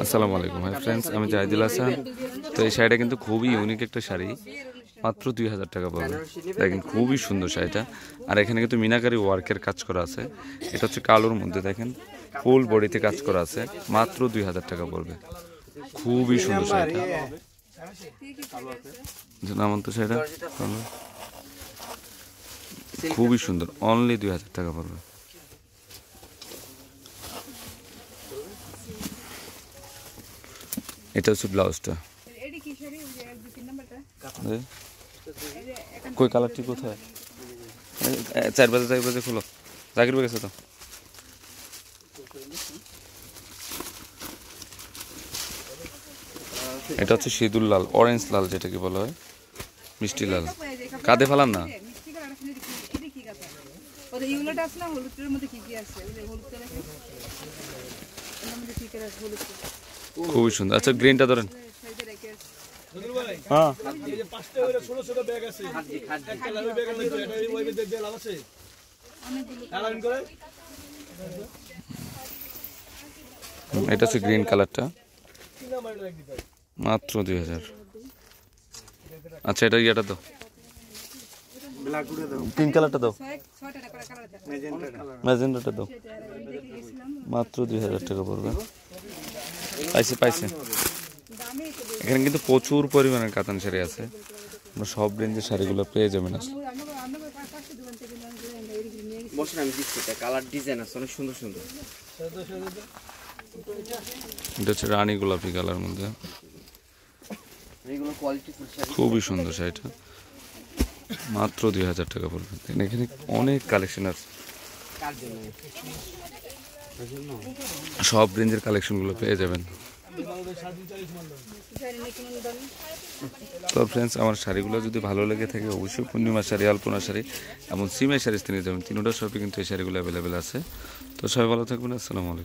আসসালামু আলাইকুম hi friends, আমি জাহিদুল হাসান। তো এই শাড়িটা কিন্তু খুবই ইউনিক একটা শাড়ি, মাত্র 2000 টাকা পড়বে। দেখেন খুবই সুন্দর শাড়িটা। আর এখানে কিন্তু মিনাকারি ওয়ার্কের কাজ করা আছে। এটা হচ্ছে কালোর মধ্যে, দেখেন ফুল বডিতে কাজ করা আছে, মাত্র 2000 টাকা পড়বে। খুবই সুন্দর শাড়িটা, নামান তো শাড়িটা খুবই সুন্দর, অনলি 2000 টাকা পড়বে। এটা হচ্ছে ব্লাউজটা। কই কালারটি কোথায়? 4 বাজে খুলো, জাকির গেছে তো। এটা হচ্ছে সিঁদুর লাল, অরেঞ্জ লাল, যেটাকে বলা হয় মিষ্টি লাল। কাঁধে ফেলাম না, খুবই সুন্দর। আচ্ছা গ্রিনটা ধরেন। হ্যাঁ এটা হচ্ছে গ্রিন কালারটা, মাত্র 2000। আচ্ছা এটা ইয়েটা দাও, পিঙ্ক কালারটা দাও, ম্যাজেন্ডাটা দাও, মাত্র 2000 টাকা পড়বে। পাইছে। এখানে কিন্তু প্রচুর পরিমাণের কাতান শাড়ি আছে, আমরা সব রেঞ্জের শাড়িগুলো পেয়ে যাবেন। এটা হচ্ছে রানী গোলাপি কালার মধ্যে, খুবই সুন্দর শাড়িটা, মাত্র 2000 টাকা পড়বে। এখানে অনেক কালেকশন আছে, সব রেঞ্জের কালেকশনগুলো পেয়ে যাবেন। তো ফ্রেন্ডস, আমার শাড়িগুলো যদি ভালো লেগে থাকে অবশ্যই পূর্ণিমা শাড়ি, আলপনা শাড়ি এবং সিমের শাড়ি নিয়ে যাবেন। তিনটা শপে কিন্তু এই শাড়িগুলো অ্যাভেলেবেল আছে। তো সবাই ভালো থাকবেন, আসসালামু আলাইকুম।